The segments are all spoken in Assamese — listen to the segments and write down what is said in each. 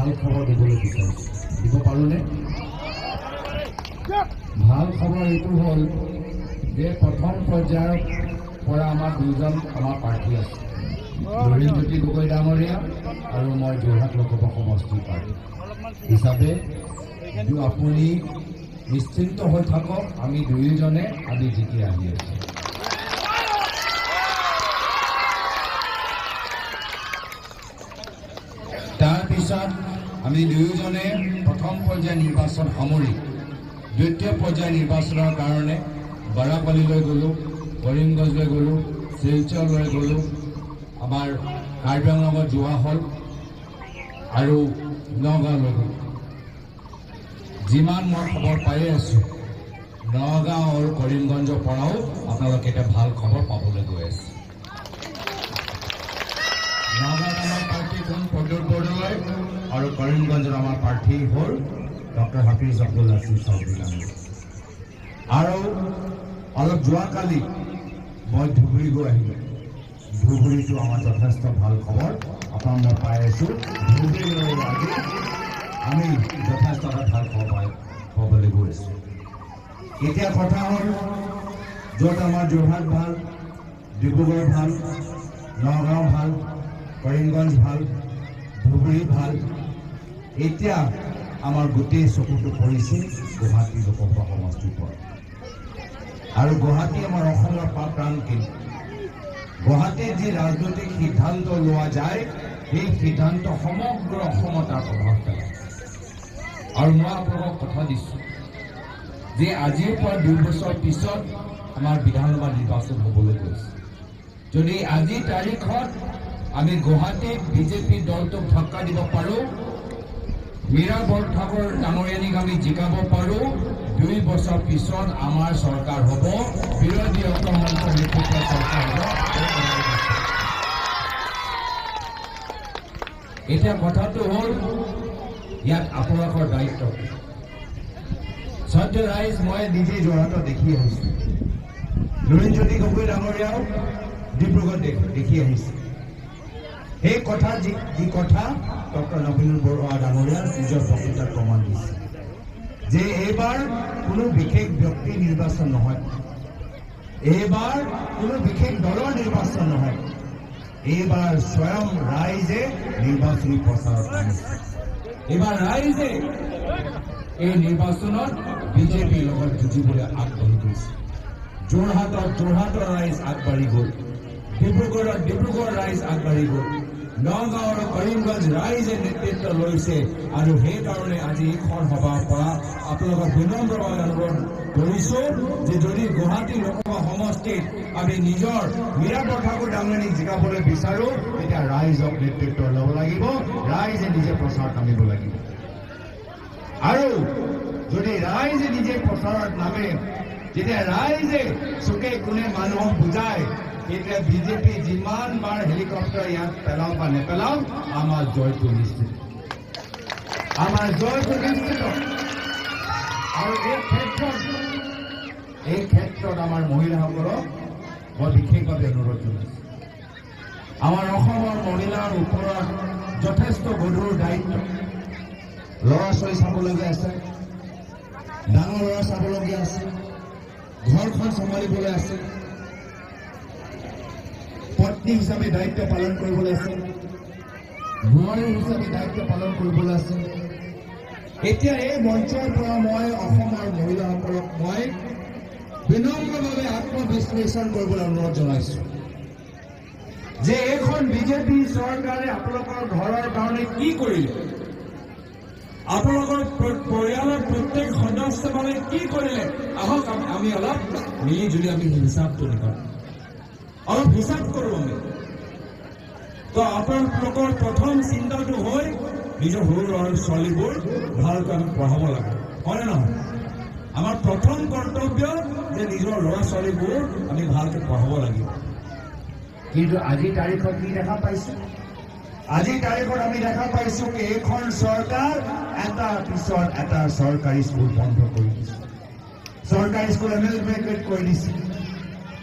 ভাল খবৰ দিবলৈ বিচাৰিছোঁ। দিব পাৰোঁনে? ভাল খবৰ এইটো হ'ল যে প্ৰথম পৰ্যায়ৰ পৰা আমাৰ দুজন আমাৰ প্ৰাৰ্থী আছে, লুৰিণজ্যোতি গগৈ ডাঙৰীয়া আৰু মই যোৰহাট লোকসভা সমষ্টিৰ প্ৰাৰ্থী হিচাপে আপুনি নিশ্চিন্ত হৈ থাকক, আমি দুয়োজনে আমি জিকি আহি আছোঁ। তাৰপিছত আমি দুয়োজনে প্ৰথম পৰ্যায় নিৰ্বাচন সামৰি দ্বিতীয় পৰ্যায় নিৰ্বাচনৰ কাৰণে বাৰাপালীলৈ গ'লোঁ, কৰিমগঞ্জলৈ গ'লোঁ, শিলচৰলৈ গ'লোঁ, আমাৰ কাৰ্বি আংলঙত যোৱা হ'ল আৰু নগাঁৱলৈ গ'লোঁ। যিমান মই খবৰ পাই আছোঁ, নগাঁও আৰু কৰিমগঞ্জৰ পৰাও আপোনালোকে এটা ভাল খবৰ পাবলৈ গৈ আছে। নগাঁৱত আমাৰ প্ৰাৰ্থী হ'ল প্ৰদ্যুৎ বৰদলৈ আৰু কৰিমগঞ্জত আমাৰ প্ৰাৰ্থী হ'ল ডক্টৰ হাফিজ আব্দুল নাছিৰ চৌধুৰী ডাঙৰীয়া। আৰু অলপ যোৱাকালি মই ধুবুৰী গৈ আহিলোঁ। ধুবুৰীটো আমাৰ যথেষ্ট ভাল খবৰ আপোনাৰ মই পাই আছোঁ। ধুবুৰীলৈ আজি আমি যথেষ্ট এটা ভাল খবৰ পাবলৈ গৈ আছোঁ। এতিয়া কথা হ'ল, য'ত আমাৰ যোৰহাট ভাল, ডিব্ৰুগড় ভাল, নগাঁও ভাল, কৰিমগঞ্জ ভাল, ধুবুৰী ভাল, এতিয়া আমাৰ গোটেই চকুটো পৰিছে গুৱাহাটী লোকসভা সমষ্টিৰ পৰা। আৰু গুৱাহাটী আমাৰ অসমৰ প্ৰাণকেন্দ্ৰ। গুৱাহাটীত যি ৰাজনৈতিক সিদ্ধান্ত লোৱা যায়, সেই সিদ্ধান্ত সমগ্ৰ অসমত তাৰ প্ৰভাৱ পেলায়। আৰু মই আপোনালোকক কথা দিছোঁ যে আজিৰ পৰা 2 বছৰ পিছত আমাৰ বিধানসভা নিৰ্বাচন হ'বলৈ গৈছে। যদি আজিৰ তাৰিখত আমি গুৱাহাটীত বিজেপি দলটোক ধাক্কা দিব পাৰোঁ, মীৰা বৰঠাকুৰ ডাঙৰীয়ানীক আমি জিকাব পাৰোঁ, 2 বছৰ পিছত আমাৰ চৰকাৰ হ'ব, বিৰোধী ঐক্যমঞ্চৰ নেতৃত্বৰ চৰকাৰ হ'ব। এতিয়া কথাটো হ'ল, ইয়াত আপোনালোকৰ দায়িত্ব। সত্য ৰাইজ মই নিজে যোৰহাটত দেখি আহিছোঁ, লুৰিণজ্যোতি গগৈ ডাঙৰীয়াও ডিব্ৰুগড়ত দেখি আহিছে। সেই কথা যি কথা ডক্টৰ নবীন বৰুৱা ডাঙৰীয়া নিজৰ বক্তৃতাত প্ৰমাণ দিছে যে এইবাৰ কোনো বিশেষ ব্যক্তি নিৰ্বাচন নহয়, এইবাৰ কোনো বিশেষ দলৰ নিৰ্বাচন নহয়, এইবাৰ স্বয়ং ৰাইজে নিৰ্বাচনী প্ৰচাৰত নামিছে। এইবাৰ ৰাইজে এই নিৰ্বাচনত বিজেপিৰ লগত যুঁজিবলৈ আগবাঢ়ি গৈছে। যোৰহাটৰ ৰাইজ আগবাঢ়ি গ'ল, ডিব্ৰুগড়ৰ ৰাইজ আগবাঢ়ি গ'ল, নগাঁও আৰু কৰিমগঞ্জ ৰাইজে নেতৃত্ব লৈছে। আৰু সেইকাৰণে আজি এইখন সভাৰ পৰা আপোনালোকক বিনম্ৰভাৱে অনুৰোধ কৰিছোঁ যে যদি গুৱাহাটী লোকসভা সমষ্টিত আমি নিজৰ মীৰা বৰঠাকুৰ ডাঙৰীয়ানীক জিকাবলৈ বিচাৰোঁ, তেতিয়া ৰাইজক নেতৃত্ব ল'ব লাগিব, ৰাইজে নিজে প্ৰচাৰত নামিব লাগিব। আৰু যদি ৰাইজে নিজে প্ৰচাৰত নামে, যেতিয়া ৰাইজে চুকে কোণে মানুহক বুজায়, তেতিয়া বিজেপি যিমান বাৰ হেলিকপ্টাৰ ইয়াত পেলাওক বা নেপেলাওক, আমাৰ জয়টো নিশ্চিত, আমাৰ জয়টো নিশ্চিত। আৰু এই ক্ষেত্ৰত আমাৰ মহিলাসকলক মই বিশেষভাৱে অনুৰোধ জনাইছোঁ। আমাৰ অসমৰ মহিলাৰ ওপৰত যথেষ্ট গধুৰ দায়িত্ব। ল'ৰা ছোৱালী চাবলগীয়া আছে, ডাঙৰ ল'ৰা চাবলগীয়া আছে, ঘৰখন চম্ভালিবলৈ আছে, পত্নী হিচাপে দায়িত্ব পালন কৰিবলৈ আছে, বোৱাৰী হিচাপে দায়িত্ব পালন কৰিবলৈ আছে। এতিয়া এই মঞ্চৰ পৰা মই অসমৰ মহিলাসকলক মই বিনম্ৰভাৱে আত্মবিশ্লেষণ কৰিবলৈ অনুৰোধ জনাইছোঁ যে এইখন বিজেপি চৰকাৰে আপোনালোকৰ ঘৰৰ কাৰণে কি কৰিলে, আপোনালোকৰ পৰিয়ালৰ প্ৰত্যেক সদস্য মানে কি কৰিলে। আহক আমি অলপ মিলি জুলি আমি হিচাপটো নিকাঢ়ো, অলপ হিচাপ কৰোঁ আমি। তো আপোনালোকৰ প্ৰথম চিন্তাটো হয় নিজৰ সৰু ল'ৰা ছোৱালীবোৰ ভালকৈ আমি পঢ়াব লাগে, হয়নে নহয়? আমাৰ প্ৰথম কৰ্তব্য যে নিজৰ ল'ৰা ছোৱালীবোৰ আমি ভালকৈ পঢ়াব লাগিব। কিন্তু আজিৰ তাৰিখত কি দেখা পাইছোঁ? আজিৰ তাৰিখত আমি দেখা পাইছোঁ যে এইখন চৰকাৰ এটাৰ পিছত এটা চৰকাৰী স্কুল বন্ধ কৰি দিছে, চৰকাৰী স্কুল এমেলমেণ্ট কৰি দিছে।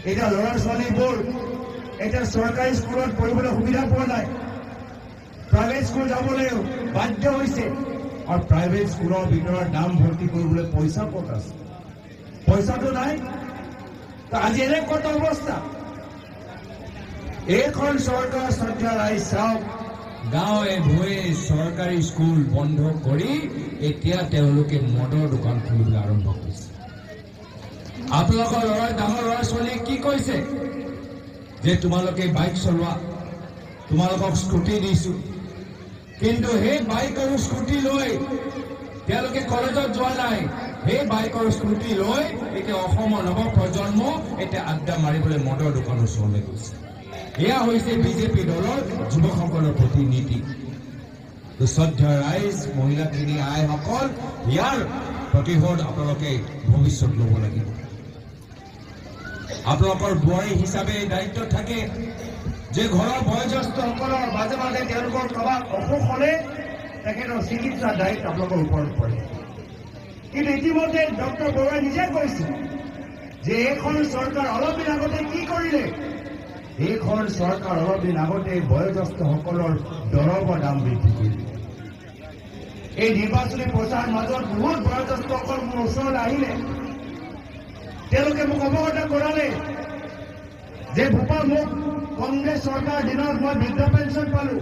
এতিয়া ল'ৰা ছোৱালীবোৰ এতিয়া চৰকাৰী স্কুলত পঢ়িবলৈ সুবিধা পোৱা নাই। প্ৰাইভেট স্কুল যাবলৈ বাধ্য হৈছে আৰু প্ৰাইভেট স্কুলৰ ভিতৰত দাম ভৰ্তি কৰিবলৈ পইচা ক'ত আছে? পইচাটো নাই। আজি এনেকুৱা অৱস্থা। এইখন চৰকাৰ শ্ৰদ্ধা ৰাইজ চাওক, গাঁৱে ভূঞে চৰকাৰী স্কুল বন্ধ কৰি এতিয়া তেওঁলোকে মদৰ দোকান খুলিবলৈ আৰম্ভ কৰিছে। আপোনালোকৰ ডাঙৰ ল'ৰা ছোৱালীক কি কৈছে যে তোমালোকে বাইক চলোৱা, তোমালোকক স্কুটি দিছো, কিন্তু সেই বাইক আৰু স্কুটি লৈ তেওঁলোকে কলেজত যোৱা নাই। সেই বাইক আৰু স্কুটি লৈ এতিয়া অসমৰ নৱ প্ৰজন্ম এতিয়া আড্ডা মাৰিবলৈ মদৰ দোকানৰ ওচৰলৈ গৈছে। এয়া হৈছে বিজেপি দলৰ যুৱকসকলৰ প্ৰতি নীতি। শ্ৰদ্ধা ৰাইজ, মহিলাখিনি, আইসকল, ইয়াৰ প্ৰতিশোধ আপোনালোকে ভৱিষ্যত ল'ব লাগিব। আপোনালোকৰ বোৱাৰী হিচাপে দায়িত্ব থাকে যে ঘৰৰ বয়োজ্যেষ্ঠসকলৰ মাজে মাজে তেওঁলোকৰ কাৰোবাৰ অসুখ হ'লে তেখেতৰ চিকিৎসাৰ দায়িত্ব আপোনালোকৰ ওপৰত পৰে। কিন্তু ইতিমধ্যে ডক্টৰ বৰুৱাই নিজে কৈছে যে এইখন চৰকাৰ অলপ দিন আগতে কি কৰিলে? এইখন চৰকাৰ অলপ দিন আগতে বয়োজ্যেষ্ঠসকলৰ দৰৱৰ দাম বৃদ্ধি কৰিলে। এই নিৰ্বাচনী প্ৰচাৰ মাজত বহুত বয়োজ্যেষ্ঠসকল মোৰ ওচৰলৈ আহিলে। তেওঁলোকে মোক অৱগত কৰালে যে ভূপা, মোক কংগ্ৰেছ চৰকাৰ দিনত মই বৃদ্ধ পেঞ্চন পালো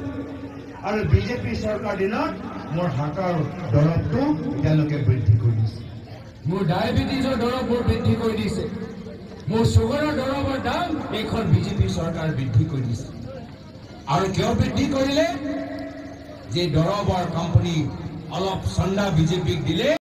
আৰু বিজেপি চৰকাৰ দিনত মোৰ হাতৰ দৰৱটো তেওঁলোকে বৃদ্ধি কৰি দিছে। মোৰ ডায়েবেটিছৰ দৰৱবোৰ বৃদ্ধি কৰি দিছে। মোৰ চুগাৰৰ দৰৱৰ দাম এইখন বিজেপি চৰকাৰ বৃদ্ধি কৰি দিছে। আৰু কিয় বৃদ্ধি কৰিলে? যে দৰৱৰ কোম্পানী অলপ চন্দা বিজেপিক দিলে।